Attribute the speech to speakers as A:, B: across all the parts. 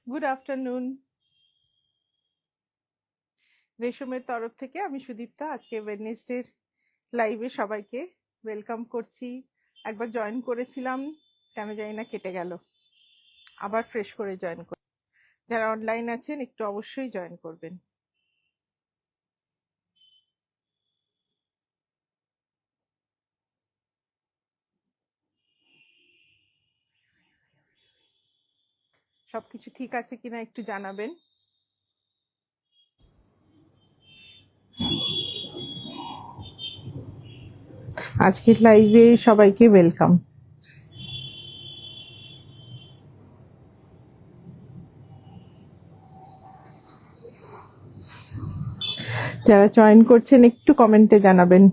A: Good afternoon. রেশমের তরফ থেকে আমি সুদীপ্তা আজকে ওয়েডনেসডের লাইভে সবাইকে ওয়েলকাম করছি। একবার জয়েন করেছিলাম, কেন জানি না কেটে গেল, আবার ফ্রেশ করে জয়েন কর। যারা অনলাইন আছেন একটু অবশ্যই জয়েন করবেন। সবকিছু ঠিক আছে কিনা একটু জানাবেন। আজকের লাইভে সবাইকে ওয়েলকাম। যারা জয়েন করছেন একটু কমেন্টে জানাবেন।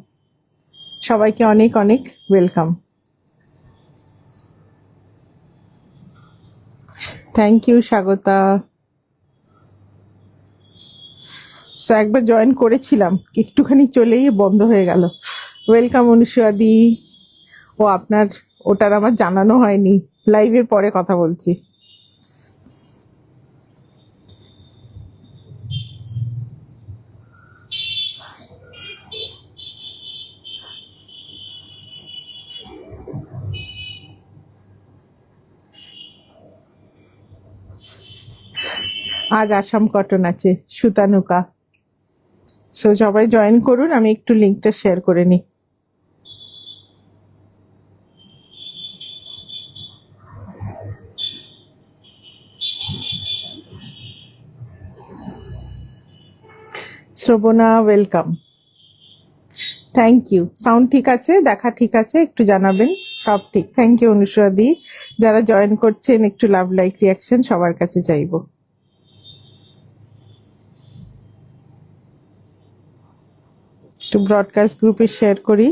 A: সবাইকে অনেক অনেক welcome. Thank you Swagata. So একবার জয়েন করেছিলাম, একটুখানি চলেই বন্ধ হয়ে গেল। ওয়েলকাম অনুষাদি। ও আপনার ওটার আমার জানানো হয়নি, লাইভের পরে কথা বলছি। আজ আসাম কটন আছে, সুতানুকা। সো সবাই জয়েন করুন, আমি একটু লিঙ্কটা শেয়ার করে নিই। Shrabana welcome, thank you. Sound ঠিক আছে, দেখা ঠিক আছে, একটু জানাবেন। সব ঠিক, থ্যাংক ইউ অনুষাদি। যারা জয়েন করছেন একটু লাভ লাইক রিয়াকশন সবার কাছে চাইবো। একটু ব্রডকাস্ট গ্রুপে শেয়ার করি।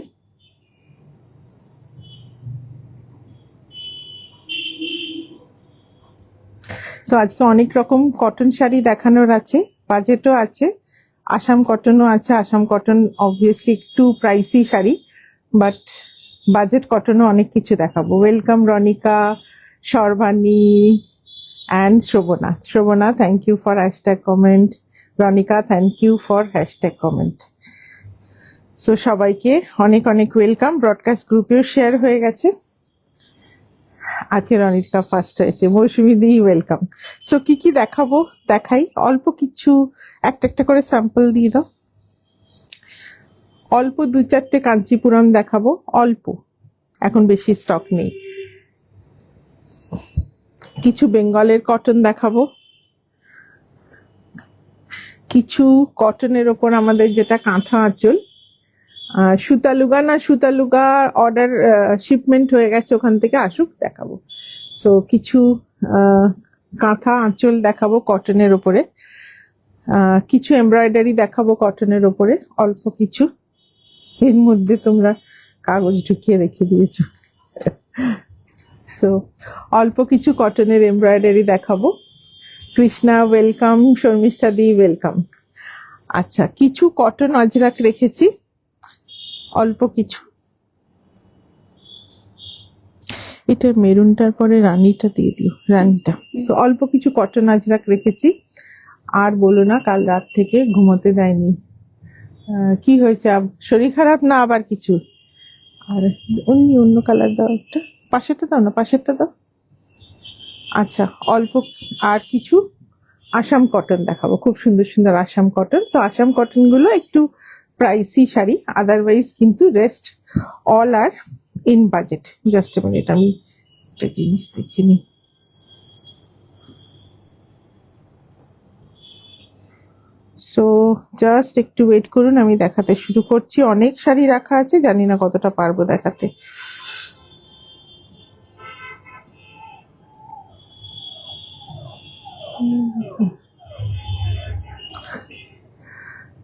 A: সো আজকে অনেক রকম কটন শাড়ি দেখানোর আছে, বাজেটও আছে, আসাম কটনও আছে। আসাম কটন অবভিয়াসলি একটু প্রাইসি শাড়ি, বাট বাজেট কটনও অনেক কিছু দেখাবো। Welcome Ronika, Sarbani and Shrabana. Shrabana, thank you for hashtag comment. Ronika, thank you for hashtag comment. So সবাইকে অনেক অনেক ওয়েলকাম। ব্রডকাস্ট গ্রুপেও শেয়ার হয়ে গেছে। আজকে রনিকা ফার্স্ট হয়েছে, মৌসুমি দি ওয়েলকাম। সো কি কি দেখাবো দেখাই, অল্প কিছু একটা একটা করে স্যাম্পল দিয়ে দাও। অল্প দু চারটে কাঞ্চিপুরম দেখাবো, অল্প, এখন বেশি স্টক নেই। কিছু বেঙ্গলের কটন দেখাবো, কিছু কটনের ওপর আমাদের যেটা কাঁথা আঁচল, সুতালুগা না সুতালুগা অর্ডার শিপমেন্ট হয়ে গেছে, ওখান থেকে আসুক দেখাবো। সো কিছু কাঁথা আঁচল দেখাবো কটনের ওপরে, কিছু এমব্রয়ডারি দেখাবো কটনের ওপরে, অল্প কিছু। এর মধ্যে তোমরা কাগজ ঢুকিয়ে রেখে দিয়েছো। সো অল্প কিছু কটনের এমব্রয়ডারি দেখাবো। কৃষ্ণা ওয়েলকাম, শর্মিষ্ঠা দি ওয়েলকাম। আচ্ছা, কিছু কটন অজরাক রেখেছি, অল্প কিছু। এটা মেরুনটার পরে রানীটা দিয়ে দিও, রানীটা। সো অল্প কিছু কটন আজরাক রেখেছি। আর বলো না, কাল রাত থেকে ঘুমোতে দেয়নি। কি হয়েছে, শরীর খারাপ না আবার কিছু? আর অন্য কালার দাও, একটা পাশেরটা দাও না, পাশেরটা দাও। আচ্ছা, অল্প। আর কিছু আসাম কটন দেখাবো, খুব সুন্দর সুন্দর Assam cotton. So Assam cotton গুলো একটু প্রাইসি শাড়ি, আদারওয়াইজ কিন্তু rest all are in budget. Just a minute, আমি একটা জিনিস দেখে নিই। সো জাস্ট একটু ওয়েট করুন, আমি দেখাতে শুরু করছি। অনেক শাড়ি রাখা আছে, জানি না কতটা পারবো দেখাতে।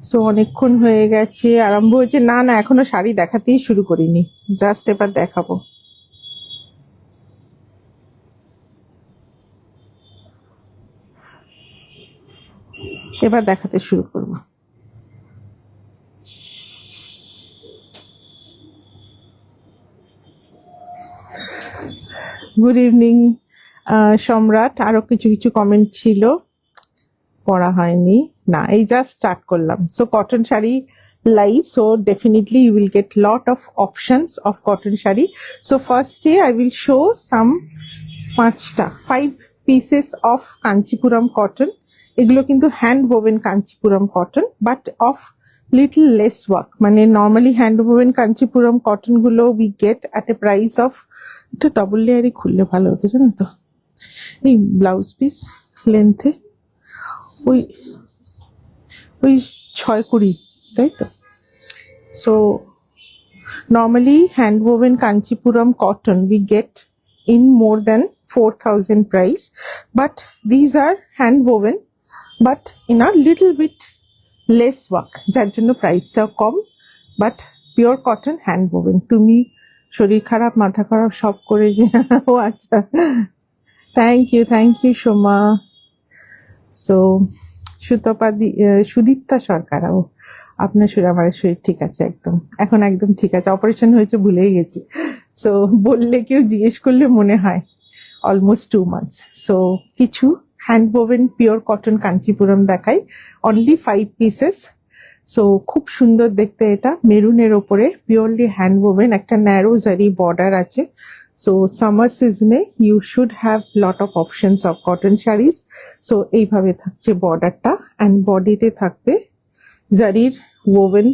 A: সো অনেকক্ষণ হয়ে গেছে, আরম্ভ হয়েছে। না না, এখনো শাড়ি দেখাতেই শুরু করিনি, জাস্ট এবার দেখাবো। এবার দেখাতে শুরু করবো। গুড ইভিনিং সম্রাট, আরো কিছু কিছু কমেন্ট ছিল, পড়া হয়নি, না এই জাস্ট স্টার্ট করলাম। So cotton sari live, so definitely you will get lot of options of cotton shari. So first day I will show some 5 pieces of Kanchipuram cotton. এগুলো কিন্তু hand woven Kanchipuram cotton but of little less work, মানে normally hand woven Kanchipuram cotton গুলো we get at a price of, এটা double লেয়ারই খুললে ভালো হতো জানো তো, এই ব্লাউজ পিস লেন্থে ওই 6-20, তাই তো। So normally hand woven Kanchipuram cotton we get in more than 4,000 price, but these are hand woven but in a little bit less work, যার জন্য প্রাইসটা কম, but pure cotton hand woven। তুমি শরীর খারাপ মাথা খারাপ সব করে যে ও আচ্ছা, thank you Soma. So Sudipta Sarkar, ও আপনার শরীর, আমার শরীর ঠিক আছে একদম, এখন একদম ঠিক আছে, অপারেশন হয়েছে ভুলেই গেছি। সো বললে কেউ জিজ্ঞেস করলে মনে হয় অলমোস্ট 2 months। সো কিছু hand woven pure cotton Kanchipuram দেখাই, অনলি 5 pieces। সো খুব সুন্দর দেখতে, এটা মেরুনের ওপরে পিওরলি হ্যান্ড woven, একটা ন্যারো জারি বর্ডার আছে। সো সামার সিজনে you should have lot of options of cotton saris. So এইভাবে থাকছে বর্ডারটা, অ্যান্ড বডিতে থাকবে জারির woven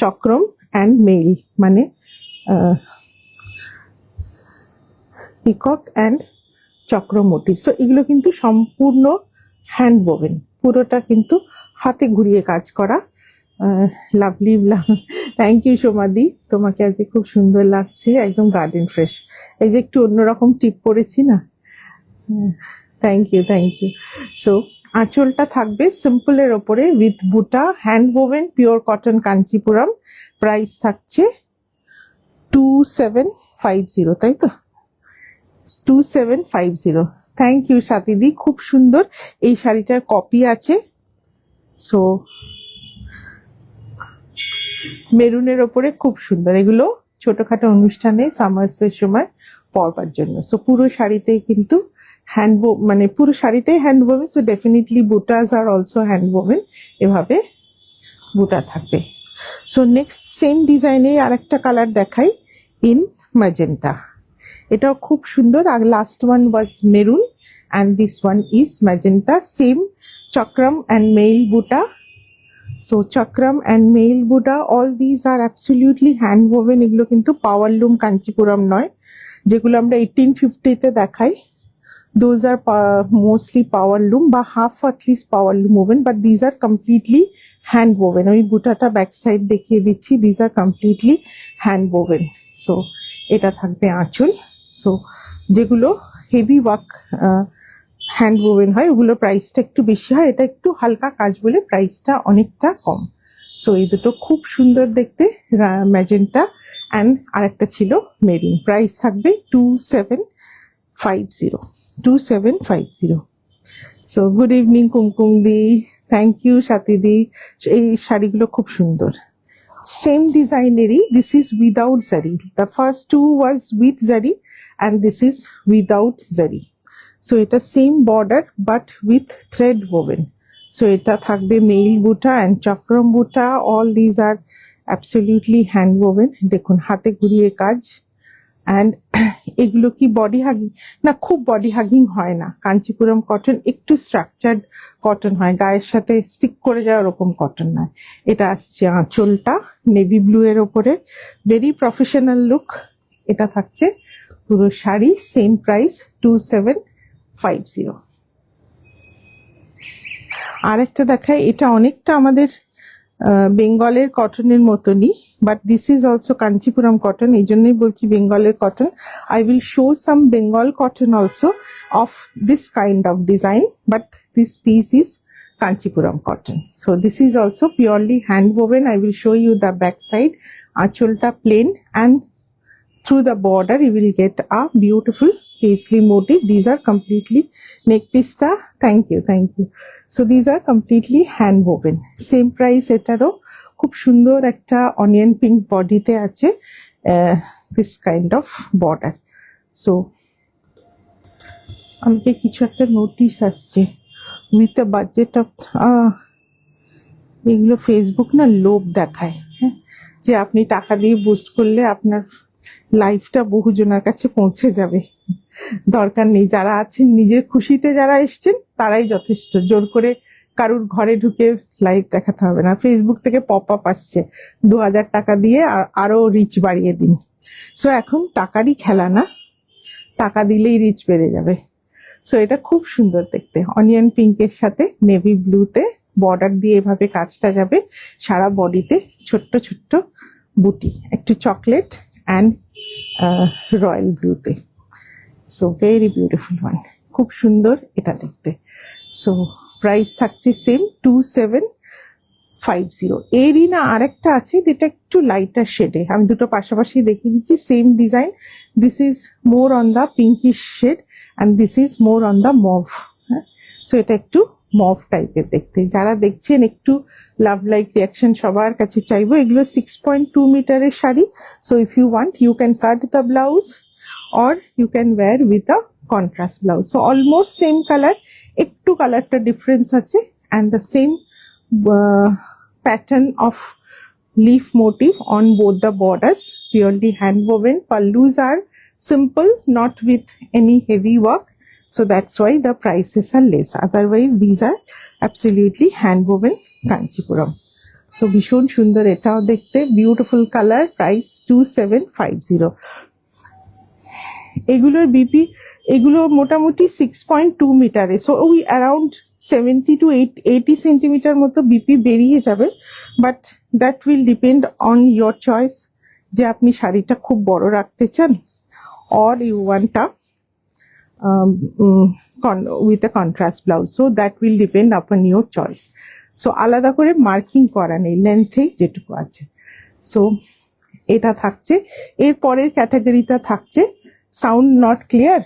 A: চক্রম অ্যান্ড মেইল, মানে peacock and chakra motif. So এগুলো কিন্তু সম্পূর্ণ হ্যান্ড woven, পুরোটা কিন্তু হাতে ঘুরিয়ে কাজ করা। লাভলি, থ্যাংক ইউ সোমাদি, তোমাকে আজকে খুব সুন্দর লাগছে, একদম গার্ডেন ফ্রেশ। এই যে একটু অন্যরকম টিপ পরেছি না, থ্যাংক ইউ। সো আঁচলটা থাকবে সিম্পলের ওপরে উইথ বুটা, hand woven pure cotton Kanchipuram, price থাকছে 2750, তাই তো 2750। থ্যাংক ইউ সাথীদি, খুব সুন্দর। এই শাড়িটার কপি আছে। সো মেরুনের ওপরে খুব সুন্দর, এগুলো ছোটখাটো অনুষ্ঠানে সামার্সের সময় পরবার জন্য। সো পুরো শাড়িতেই কিন্তু মানে পুরো শাড়িটাই হ্যান্ড woven। সো ডেফিনেটলি বুটাস আর অলসো হ্যান্ড woven, এভাবে বুটা থাকবে। সো নেক্সট সেম ডিজাইনে আর একটা কালার দেখাই, ইন ম্যাজেন্টা। এটাও খুব সুন্দর। আর last one was maroon and this one is magenta, same চক্রম অ্যান্ড মেইল বুটা। সো চক্রম অ্যান্ড মেইল বুটা, all these are absolutely hand woven। এগুলো কিন্তু পাওয়ার লুম কাঞ্চিপুরম নয়, যেগুলো আমরা 1850-তে দেখাই, those are mostly power loom বা half at least power loom woven, but these are completely hand woven। ওই বুটাটা ব্যাক সাইড দেখিয়ে দিচ্ছি, these are completely hand woven। So এটা থাকবে আঁচল। সো যেগুলো হেভি ওয়ার্ক হ্যান্ড woven হয় ওগুলো প্রাইসটা একটু বেশি হয়, এটা একটু হালকা কাজ বলে প্রাইসটা অনেকটা কম। সো এই দুটো খুব সুন্দর দেখতে, ম্যাজেন্টা অ্যান্ড আরেকটা ছিল মেরুন, প্রাইস থাকবে 2750। So good evening Kumkum di, thank you Sathi di. এই শাড়িগুলো খুব সুন্দর, সেম ডিজাইনেরই, this is without zari, the first two was with zari and this is without zari. So এটা same border but with thread woven। So এটা থাকবে mayil buta and chakram buta, all these are absolutely hand woven। দেখুন হাতে ঘুরিয়ে কাজ, অ্যান্ড এগুলো কি বডি হাগিং না, খুব বডি হাগিং হয় না। কাঞ্চিপুরম কটন একটু স্ট্রাকচার্ড কটন হয়, গায়ের সাথে স্টিক করে যাওয়া ওরকম কটন নয়। এটা আসছে আঁচলটা নেভি ব্লু এর ওপরে, ভেরি প্রফেশনাল লুক। এটা থাকছে পুরো শাড়ি, সেম প্রাইস 2750। আর একটা দেখাই, এটা অনেকটা আমাদের বেঙ্গলের কটনের মতনই, but this is also Kanchipuram cotton, এই জন্যই বলছি বেঙ্গলের cotton. I will show some Bengal cotton also of this kind of design, but this piece is Kanchipuram cotton. So this is also purely hand woven. I will show you the back side. Acholta plain, and through the border you will get a beautiful paisley motif. These are completely neck piece ta, thank you. So these are completely hand woven, same price। এটারও খুব সুন্দর একটা onion pink বডিতে আছে this kind of border। So আমাকে কিছু একটা notice আসছে উইথ আ বাজেট অফ, এগুলো ফেসবুক না লোভ দেখায়, হ্যাঁ, যে আপনি টাকা দিয়ে বুস্ট করলে আপনার লাইফটা বহুজনের কাছে পৌঁছে যাবে। দরকার নেই, যারা আছেন নিজের খুশিতে যারা এসছেন তারাই যথেষ্ট, জোর করে কারুর ঘরে ঢুকে লাইভ দেখাতে হবে না। ফেসবুক থেকে পপ আপ আসছে 2000 টাকা দিয়ে আরো রিচ বাড়িয়ে দিন। সো এখন টাকারই খেলা না, টাকা দিলেই রিচ বেড়ে যাবে। সো এটা খুব সুন্দর দেখতে, অনিয়ন পিঙ্কের সাথে নেভি ব্লুতে বর্ডার দিয়ে এভাবে কাজটা যাবে, সারা বডিতে ছোট্ট ছোট্ট বুটি, একটু চকলেট অ্যান্ড রয়্যাল ব্লুতে। সো ভেরি বিউটিফুল ওয়ান, খুব সুন্দর এটা দেখতে। সো প্রাইস থাকছে সেম 2750। এরই না আরেকটা আছে যেটা একটু লাইটার শেডে, আমি দুটো পাশাপাশি দেখিয়ে দিচ্ছি, same design. This is more on the pinkish shade and this is more on the mauve. হ্যাঁ, সো এটা একটু মভ টাইপের দেখতে। যারা দেখছেন একটু লাভ লাইক রিয়াকশন সবার কাছে চাইবো। এগুলো 6.2 মিটারের sari. So if you want you can cut the blouse or you can wear with a contrast blouse. So almost same color, একটু কালারটা ডিফারেন্স আছে, and the same pattern of leaf motif on both the borders, purely hand woven. Pallus are simple, not with any heavy work, so that's why the prices are less. Otherwise these are absolutely hand woven Kanchipuram. So ভীষণ সুন্দর এটাও দেখতে, beautiful colour, price 2750। এগুলোর BP, এগুলো মোটামুটি 6.2 মিটারে, so ওই around 70 to 80 centimetre মতো বিপি বেরিয়ে যাবে, but that will depend on your choice, যে আপনি শাড়িটা খুব বড় রাখতে চান or you want a with a contrast blouse, so that will depend upon your choice. So আলাদা করে মার্কিং করা নেই, লেন্থেই যেটুকু আছে। সো এটা থাকছে। এর পরের ক্যাটাগরিটা থাকছে সাউন্ড নট ক্লিয়ার।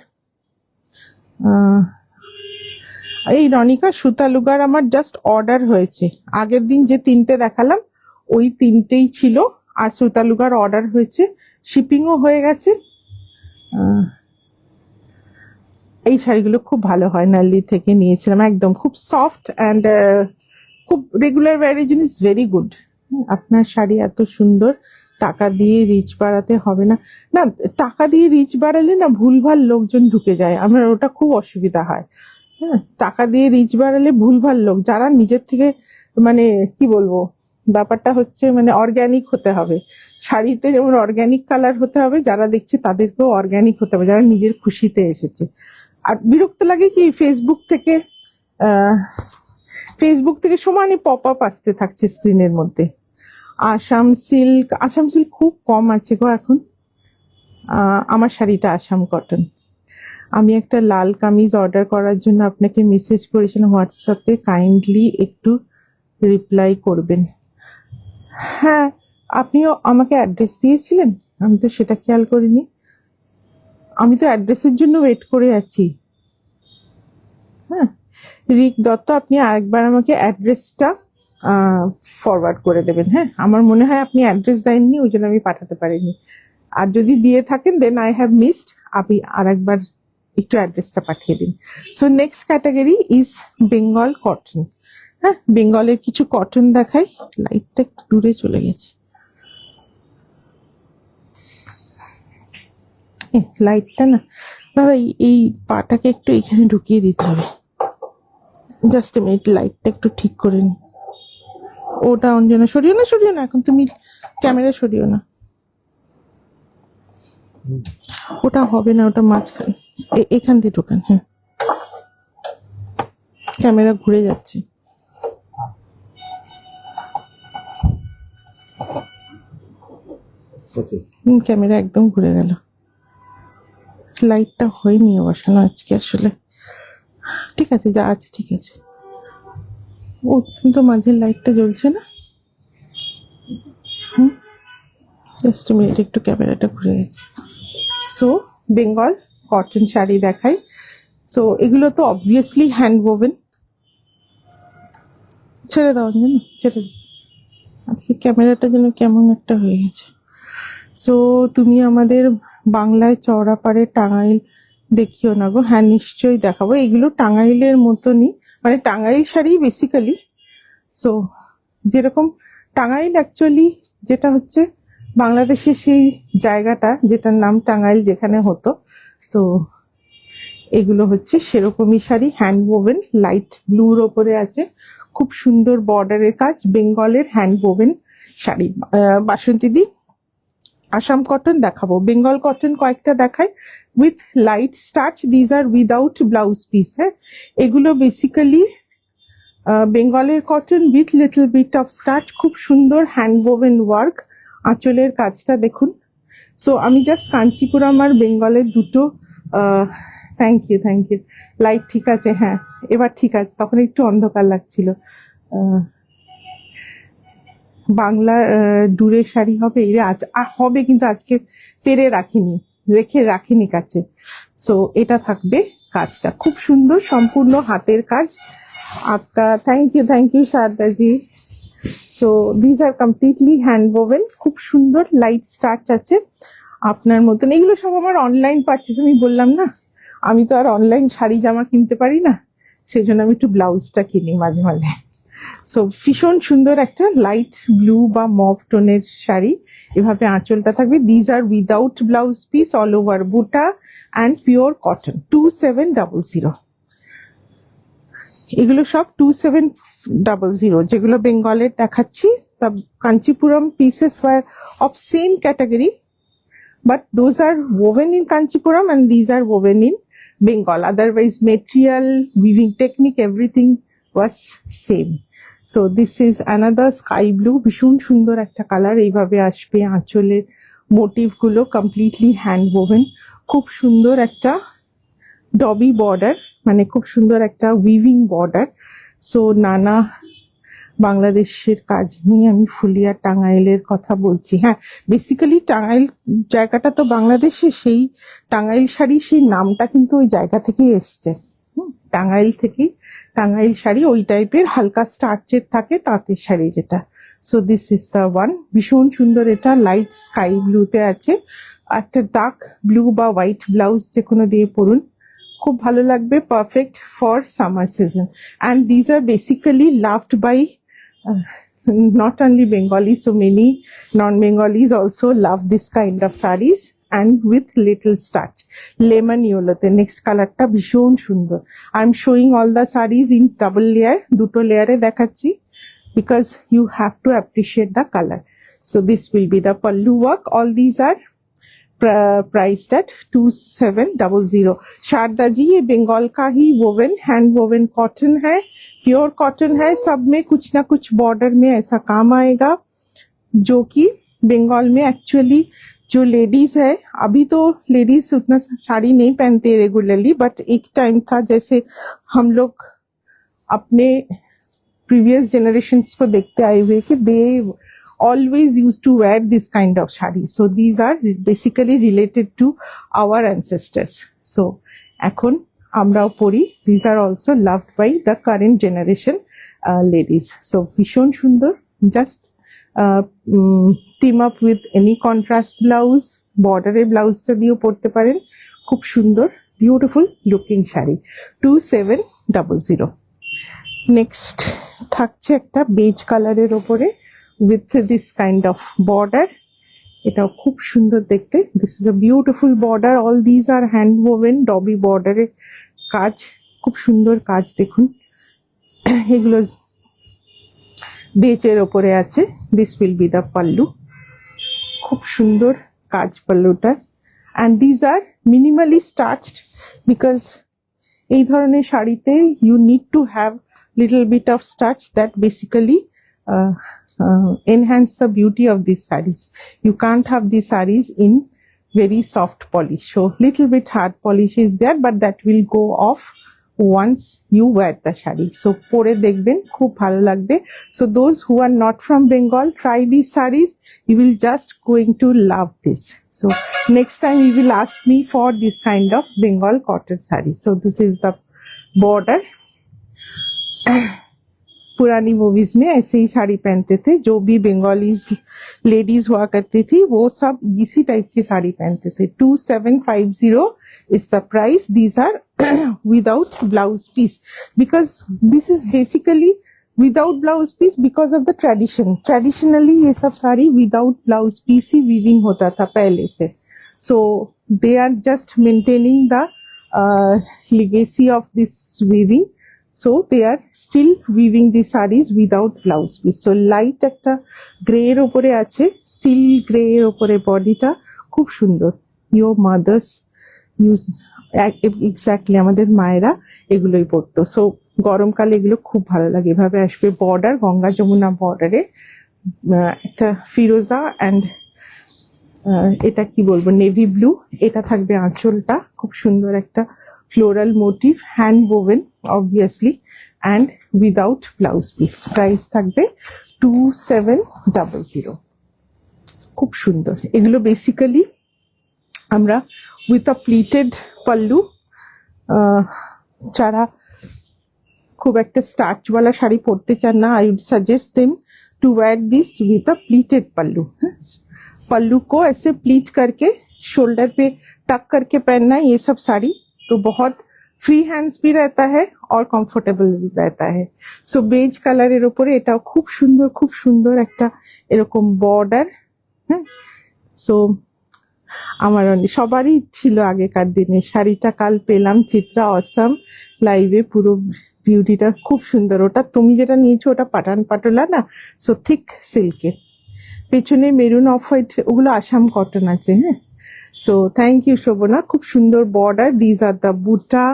A: এই রনিকা সুতালুগার আমার জাস্ট অর্ডার হয়েছে, আগের দিন যে তিনটে দেখালাম ওই তিনটেই ছিল, আর সুতালুগার অর্ডার হয়েছে, শিপিংও হয়ে গেছে। এই শাড়িগুলো খুব ভালো হয়, নাল্লি থেকে নিয়েছিলাম, একদম খুব সফট অ্যান্ড খুব রেগুলার ওয়্যারের জন্য ইজ ভেরি গুড। আপনার শাড়ি এত সুন্দর, টাকা দিয়ে রিচ বাড়াতে হবে না। না, টাকা দিয়ে রিচ বাড়ালে না ভুলভাল লোকজন ঢুকে যায়, আমার ওটা খুব অসুবিধা হয়। হ্যাঁ, টাকা দিয়ে রিচ বাড়ালে ভুলভাল লোক, যারা নিজের থেকে মানে কি বলবো, ব্যাপারটা হচ্ছে মানে অর্গ্যানিক হতে হবে শাড়িতে, যেমন অর্গ্যানিক কালার হতে হবে, যারা দেখছে তাদেরকেও অর্গ্যানিক হতে হবে, যারা নিজের খুশিতে এসেছে। আর বিরক্ত লাগে কি ফেসবুক থেকে সমানে পপ আপ আসতে থাকছে স্ক্রিনের মধ্যে। আসাম সিল্ক খুব কম আছে গো এখন। আমার শাড়িটা আসাম কটন। আমি একটা লাল কামিজ অর্ডার করার জন্য আপনাকে মেসেজ করেছিলাম হোয়াটসঅ্যাপে, কাইন্ডলি একটু রিপ্লাই করবেন। হ্যাঁ, আপনিও আমাকে অ্যাড্রেস দিয়েছিলেন, আমি তো সেটা খেয়াল করিনি। আমি তো অ্যাড্রেসের জন্য ওয়েট করে আছি। হ্যাঁ, রিক দত্ত, আপনি আরেকবার আমাকে অ্যাড্রেসটা ফরওয়ার্ড করে দেবেন। হ্যাঁ, আমার মনে হয় আপনি অ্যাড্রেস দেননি, ওই জন্য আমি পাঠাতে পারিনি। আর যদি দিয়ে থাকেন দেন আই হ্যাভ মিসড, আপনি আরেকবার একটু অ্যাড্রেসটা পাঠিয়ে দিন। So next category is Bengal cotton. হ্যাঁ, বেঙ্গলের কিছু কটন দেখাই। লাইটটা একটু দূরে চলে গেছে, লাইটটা না দাদা, এই পাটাকে একটু এখানে ঢুকিয়ে দিতে হবে। জাস্ট এ মিনিট, লাইটটা একটু ঠিক করে নি। ওটা অঞ্জনা সরিও না, এখন তুমি ক্যামেরা সরিও না, ওটা হবে না, ওটা মাঝখানে, এখান দিয়ে ঢোকান। হ্যাঁ, ক্যামেরা ঘুরে যাচ্ছে। ক্যামেরা একদম ঘুরে গেল, লাইটটা হয়নি বসানো আজকে আসলে। ঠিক আছে, যা আছে ঠিক আছে। ও কিন্তু মাঝের লাইটটা জ্বলছে না। জাস্ট মিনিট, একটু ক্যামেরাটা ঘুরে গেছে। সো বেঙ্গল কটন শাড়ি দেখাই। সো এগুলো তো অবভিয়াসলি হ্যান্ড ওভেন। ছেড়ে দাও না, ছেড়ে দাও, আজকে ক্যামেরাটা যেন কেমন একটা হয়ে গেছে। সো তুমি আমাদের বাংলায় চওড়াপাড়ে টাঙ্গাইল দেখিও না গো, হ্যাঁ নিশ্চয়ই দেখাবো। এগুলো টাঙ্গাইলের মতনই, মানে টাঙ্গাইল শাড়ি বেসিক্যালি। সো যেরকম টাঙ্গাইল অ্যাকচুয়ালি যেটা হচ্ছে বাংলাদেশের সেই জায়গাটা যেটার নাম টাঙ্গাইল যেখানে হতো, তো এগুলো হচ্ছে সেরকমই শাড়ি, হ্যান্ড ওভেন, লাইট ব্লুর ওপরে আছে, খুব সুন্দর বর্ডারের কাজ, বেঙ্গলের hand woven sari. Basanti di Assam cotton দেখাবো, বেঙ্গল কটন কয়েকটা দেখাই with light starch, these are without blouse piece. হ্যাঁ, এগুলো বেসিক্যালি বেঙ্গলের cotton with little bit of starch, খুব সুন্দর হ্যান্ড ওভেন ওয়ার্ক, আঁচলের কাজটা দেখুন। সো আমি জাস্ট কাঞ্চিপুরম আর বেঙ্গলের দুটো, থ্যাংক ইউ লাইট ঠিক আছে, হ্যাঁ এবার ঠিক আছে, তখন একটু অন্ধকার লাগছিল। বাংলা ডুরের শাড়ি হবে, আজ হবে কিন্তু আজকে পেরে রাখিনি কাছে। সো এটা থাকবে, কাজটা খুব সুন্দর, সম্পূর্ণ হাতের কাজ। आपका thank you Shardaji. So this are completely hand woven, খুব সুন্দর লাইট স্টার্চ আছে আপনার মতন। এগুলো সব আমার অনলাইন পারচেস, আমি বললাম না আমি তো আর অনলাইন শাড়ি জামা কিনতে পারি না, সেই জন্য আমি একটু ব্লাউজটা কিনি মাঝে মাঝে। সো ভীষণ সুন্দর একটা লাইট ব্লু বা মভ টোনের শাড়ি, এভাবে আঁচলটা থাকবে। These are without blouse piece, all over buta and pure cotton, 2700। এগুলো সব 2700, যেগুলো বেঙ্গলের দেখাচ্ছি তা Kanchipuram pieces were of same category, but those are woven in Kanchipuram and these are woven in Bengal. Otherwise material, weaving technique, everything was same. So this is another sky blue, ভীষণ সুন্দর একটা colour, এইভাবে আসবে আঁচলের motive গুলো, completely hand woven, খুব সুন্দর একটা ডবি বর্ডার, মানে খুব সুন্দর একটা উইভিং বর্ডার। সো নানা বাংলাদেশের কাজ নিয়ে আমি ফুলিয়া টাঙ্গাইলের কথা বলছি। হ্যাঁ, বেসিক্যালি টাঙ্গাইল জায়গাটা তো বাংলাদেশে, সেই টাঙ্গাইল শাড়ি সেই নামটা কিন্তু ওই জায়গা থেকেই এসছে, টাঙ্গাইল থেকেই। টাঙ্গাইল শাড়ি ওই টাইপের হালকা স্টার্চের থাকে, তাঁতের শাড়ি যেটা। So this is the one, ভীষণ সুন্দর, এটা লাইট স্কাই ব্লুতে আছে, একটা ডার্ক ব্লু বা হোয়াইট ব্লাউজ যে কোনো দিয়ে পরুন, খুব ভালো লাগবে, perfect for summer season. And these are basically loved by not only Bengalis, so many non-Bengalis also love this kind of sarees and with little starch. Lemon yellow te next color ta bhishon sundor. I'm showing all the sarees in double layer, duto layer e dekhacchi because you have to appreciate the color. So this will be the pallu work. All these are priced at 2700. Sharda ji, ये बंगाल का ही woven, hand woven cotton है, pure cotton है, सब में कुछ ना कुछ border में ऐसा काम आएगा, जो कि बंगाल में एक्चुअली जो लेडीज है, अभी तो लेडीज उतना साड़ी नहीं पहनते रेगुलरली, बट एक टाइम था जैसे हम लोग अपने प्रीवियस जनरेशंस को देखते आए हुए कि दे always used to wear this kind of shari. So these are basically related to our ancestors. So ekhon amrao pori, these are also loved by the current generation ladies. So ভীষণ সুন্দর, just team up with any contrast blouse, border এ ব্লাউজটা দিয়েও পরতে পারেন, খুব সুন্দর beautiful looking sari, 2700। Next থাকছে একটা বেজ কালারের ওপরে with this kind of border, এটাও খুব সুন্দর দেখতে। This is a beautiful border, all these are hand woven dobby border এর কাজ, খুব সুন্দর কাজ দেখুন, এগুলো বেচের ওপরে আছে। This will be the pallu, খুব সুন্দর কাজ পাল্লুটা, and these are minimally starched because এই ধরনের শাড়িতে you need to have little bit of starch that basically enhance the beauty of these sarees. You can't have these sarees in very soft polish, so little bit hard polish is there, but that will go off once you wear the shari. So pore dekhben, khub bhalo lagbe. So those who are not from Bengal, try these sarees, you will just going to love this. So next time you will ask me for this kind of Bengal cotton saree. So this is the border. पुरानी movies में ऐसे ही साड़ी पहनते थे, जो भी Bengalis ladies हुआ करती थी वो सब इसी टाइप की साड़ी पहनते थे। 2750 is the price. These are without blouse piece, because this is basically without blouse piece because of the tradition. Traditionally ये सब साड़ी without blouse piece ही weaving होता था पहले से, so they are just maintaining the legacy of this weaving. So they are still weaving the sarees without blouse piece. So light একটা grey এর উপরে আছে, স্টিল গ্রে এর উপরে বডিটা খুব সুন্দর। Your mothers use এক্স্যাক্টলি, আমাদের মায়েরা এগুলোই পরতো। সো গরমকালে এগুলো খুব ভালো লাগে। এভাবে আসবে বর্ডার, গঙ্গা যমুনা বর্ডারে একটা ফিরোজা অ্যান্ড এটা কি বলবো, নেভি ব্লু। এটা থাকবে আঁচলটা, খুব সুন্দর একটা floral motif, hand woven obviously, and without blouse piece. Price থাকবে 2700। খুব সুন্দর এগুলো। বেসিক্যালি আমরা উইথ আ প্লিটেড পাল্লু, যারা খুব একটা স্টার্চওয়ালা শাড়ি পরতে চান না, I would suggest them to wear this with a pleated pallu. Pallu को ऐसे प्लीट करके शोल्डर पे टक करके पहनना है ये सब साड़ी, तो बहुत फ्री हैंड्स भी रहता है और कंफर्टेबल भी रहता है। सो বেজ কালারের উপরে এটাও খুব সুন্দর একটা এরকম বর্ডার। হ্যাঁ, সো আমার সবারই ছিল আগেকার দিনে। শাড়িটা কাল পেলাম, চিত্রা অসাম লাইভে, পুরো বিউটিটা খুব সুন্দর। ওটা তুমি যেটা নিয়েছো ওটা পাঠান পাটোলা না, সো থিক সিল্কের, পেছনে মেরুন অফ হোয়াইট, ওগুলো আসাম কটন আছে। হ্যাঁ, সো থ্যাংক ইউ শোভনা। খুব সুন্দর বর্ডার। দিস আর দ্য বুটা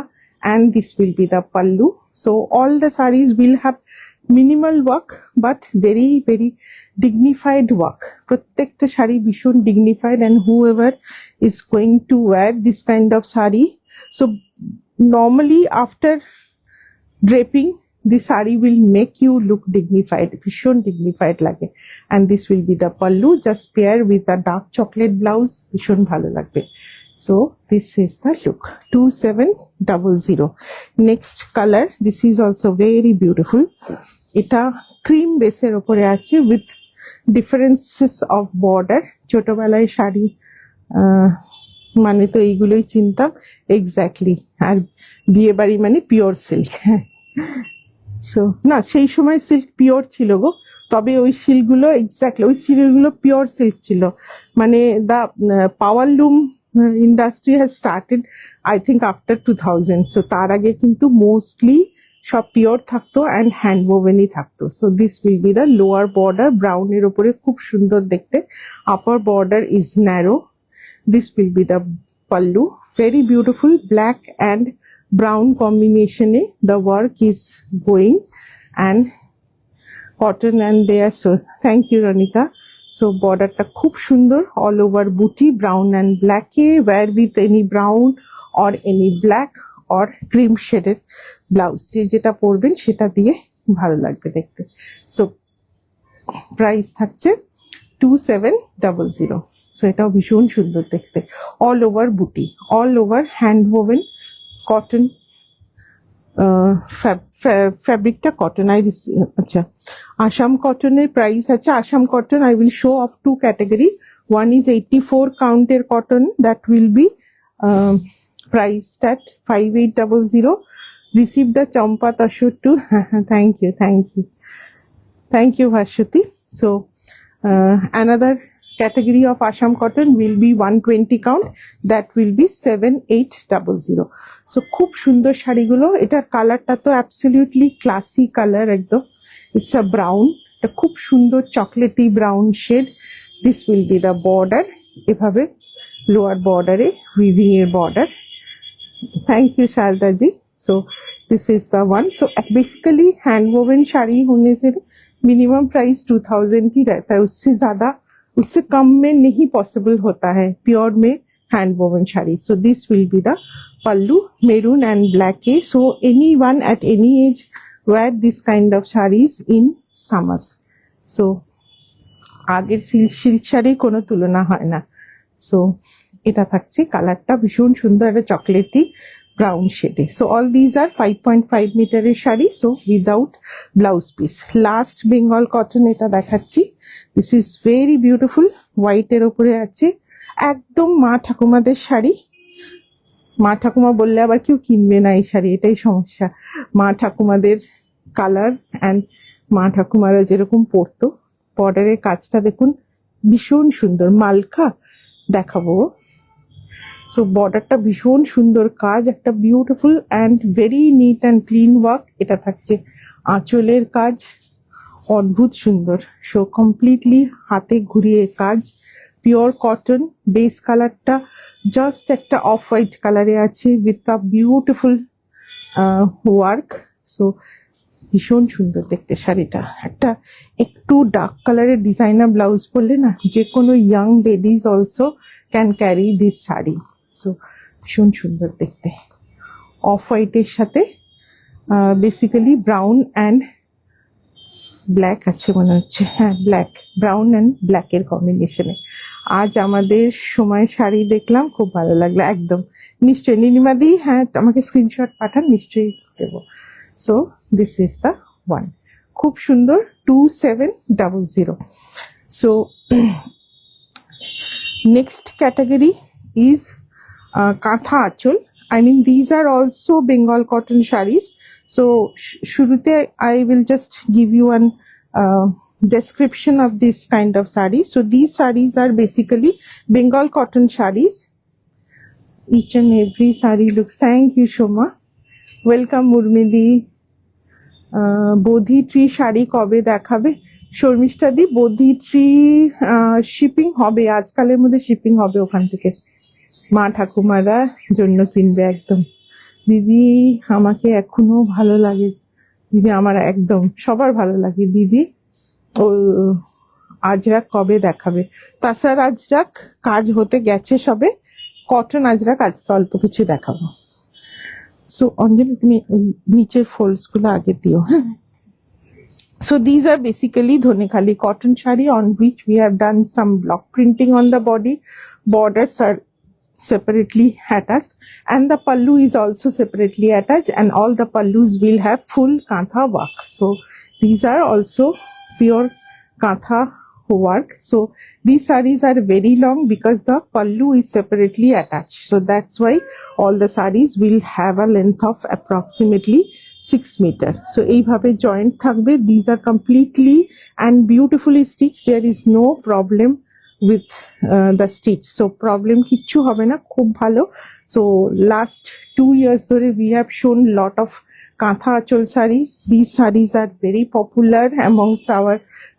A: and this will be the pallu. So all the sarees will have minimal work but very very dignified work. প্রত্যেকটা শাড়ি ভীষণ dignified, and whoever is going to wear this kind of saree, so normally after draping the saree will make you look dignified, ভীষণ dignified লাগে। and this will be the pallu, just pair with a dark chocolate blouse, ভীষণ ভালো লাগবে। So this is the look, 2700. Next color, this is also very beautiful. এটা cream বেসের উপরে আছে with differences of border. ছোটবেলায় শাড়ি মানে তো এইগুলোই চিনতাম এক্স্যাক্টলি, আর বিয়ে বাড়ি মানে পিওর সিল্ক। সো না, সেই সময় সিল্ক পিওর ছিল গো, তবে ওই সিল্কগুলো এক্স্যাক্টলি, ওই সিল্কগুলো পিওর সিল্ক ছিল। মানে the power loom industry has started I think after 2000, so তার আগে কিন্তু মোস্টলি সব পিওর থাকতো অ্যান্ড হ্যান্ড ওভেনই থাকতো। So this will be the lower border, ব্রাউনের ওপরে খুব সুন্দর দেখতে। Upper border is narrow. This will be the pallu, very beautiful, black and brown কম্বিনেশনে the work is going, and cotton and there. So thank you Ronika. So বর্ডারটা খুব সুন্দর, all over বুটি, ব্রাউন অ্যান্ড ব্ল্যাকে, wear with any brown or any black or cream শেডের blouse, যেটা পরবেন সেটা দিয়ে ভালো লাগবে দেখতে। সো প্রাইস থাকছে 2700। সো এটাও ভীষণ সুন্দর দেখতে, অল ওভার বুটি, all over hand woven cotton. ফ্যাব্রিকটা কটন। আচ্ছা, আসাম কটনের প্রাইস আছে। Assam cotton I will show of two category. One is 84 কাউন্টের cotton, that will be priced at 5800. Receive the champa tashur too. Thank you Bhashwati. So another category of Assam cotton will be 120 count, that will be 7800. So খুব সুন্দর শাড়িগুলো। এটার কালারটা তো absolutely classy colour একদম। It's a brown, এটা খুব সুন্দর chocolatey brown shade. This will be the border, এভাবে লোয়ার বর্ডারে উইভিং এর border. Thank you Sharda ji. So this is the one. So basically hand woven sari होने से मिनिमम प्राइस 2000 ही रहता है, उससे ज्यादा उससे कम में नहीं पॉसिबल होता है प्योर में hand woven sari. So this will be the pallu, maroon and black. So anyone at any age wear this kind of sarees in summers. So আগের সিল্ক শাড়ি কোনো তুলনা হয় না। সো এটা থাকছে, কালারটা ভীষণ সুন্দর, একটা চকলেটি ব্রাউন শেডে। সো অল দিজ আর 5.5 মিটারের sari, so without blouse piece. Last Bengal cotton এটা দেখাচ্ছি। দিস ইজ ভেরি বিউটিফুল, হোয়াইটের ওপরে আছে, একদম মা ঠাকুমাদের শাড়ি। মা ঠাকুমা বললে আবার কেউ কিনবে না এই শাড়ি, এটাই সমস্যা। মা ঠাকুমাদের কালার অ্যান্ড মা ঠাকুমারা যেরকম পরতো। বর্ডারের কাজটা দেখুন, ভীষণ সুন্দর, মালখা দেখাবো। সো বর্ডারটা ভীষণ সুন্দর কাজ, একটা beautiful and very neat and clean work. এটা থাকছে আঁচলের কাজ, অদ্ভুত সুন্দর। সো কমপ্লিটলি হাতে ঘুরিয়ে কাজ, পিওর কটন। বেস কালারটা জাস্ট একটা অফ হোয়াইট কালারে আছে with a beautiful work. So ভীষণ সুন্দর দেখতে শাড়িটা। একটা একটু ডার্ক কালারের ডিজাইনার ব্লাউজ পরলে না, যে কোনো young ladies also can carry this sari. So ভীষণ সুন্দর দেখতে, অফ হোয়াইটের সাথে বেসিক্যালি ব্রাউন অ্যান্ড ব্ল্যাক আছে মনে হচ্ছে, হ্যাঁ ব্ল্যাক, ব্রাউন অ্যান্ড ব্ল্যাকের কম্বিনেশনে। আজ আমাদের সময় শাড়ি দেখলাম, খুব ভালো লাগলো একদম। নিশ্চয়ই নীলিমাদি, হ্যাঁ আমাকে স্ক্রিনশট পাঠান, নিশ্চয়ই দেবো। So this is the one, খুব সুন্দর, 2700। So next category is Kantha Achol. I mean, these are also Bengal cotton sarees. So, shurute I will just give you an description of this kind of sarees. So, these sarees are basically Bengal cotton sarees. Each and every saree looks. Thank you, Shoma. Welcome, Murmidi. Bodhi tree sari কবে দেখাবে? শর্মিষ্ঠা দি, Bodhi tree shipping হবে, আজকালের মধ্যে shipping হবে ওখান থেকে। মা ঠাকুমারা জন্য কিনবে একদম। দিদি আমাকে এখনো ভালো লাগে, দিদি আমার একদম সবার ভালো লাগে। দিদি ও আজরাক কবে দেখাবে? তাছাড়া আজরাক কাজ হতে গেছে সবে, কটন আজরাক আজকে অল্প কিছু দেখাবো। সো অঞ্জলি তুমি নিচের ফোল্ডস গুলো আগে দিও, হ্যাঁ। So these are basically Dhonekhali cotton shari on which we have done some block printing on the body. Borders are separately attached and the pallu is also separately attached, and all the pallus will have full kantha work. So these are also pure kantha work. So these sarees are very long because the pallu is separately attached. So that's why all the sarees will have a length of approximately 6 meter. So এইভাবে joint থাকবে। These are completely and beautifully stitched. There is no problem with the stitch. So problem কিচ্ছু হবে না, খুব ভালো। So last 2 years ধরে we have shown lot of Kantha Achol sarees. These sarees are very popular amongst our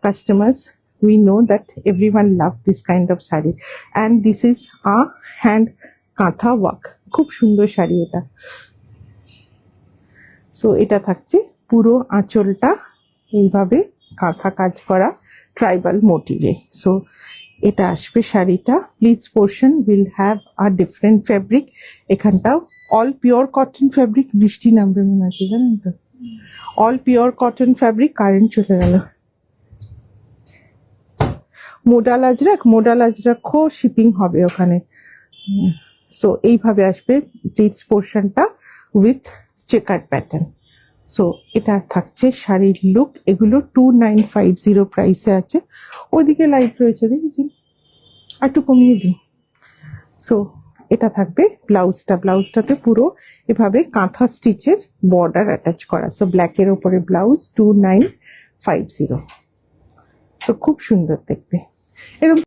A: customers. We know that everyone love this kind of saree, and this is a hand Kantha work. খুব সুন্দর শাড়ি এটা। So এটা থাকছে পুরো আঁচলটা এইভাবে কাঁথা কাজ করা ট্রাইবাল মোটিভে। সো এটা আসবে শাড়িটা। Pleats portion will have a different fabric. এখানটাও অল পিওর কটন ফেব্রিক। বৃষ্টি নামবে মনে হচ্ছে, জানেন তো, all pure cotton fabric. Current চলে গেল। মোডাল আজরাকও শিপিং হবে ওখানে। সো এইভাবে আসবে প্লিজ পোর্শনটা উইথ চেকার প্যাটার্ন। সো এটা থাকছে শাড়ির লুক। এগুলো 2950 প্রাইসে আছে। ওইদিকে লাইট রয়েছে দেখেছি, একটু কমিয়ে দিই। সো এটা থাকবে ব্লাউজটাতে পুরো এভাবে কাঁথা স্টিচের বর্ডার অ্যাটাচ করা। সো ব্ল্যাকের ওপরে ব্লাউজ 2950। সো খুব সুন্দর দেখতে। এরকম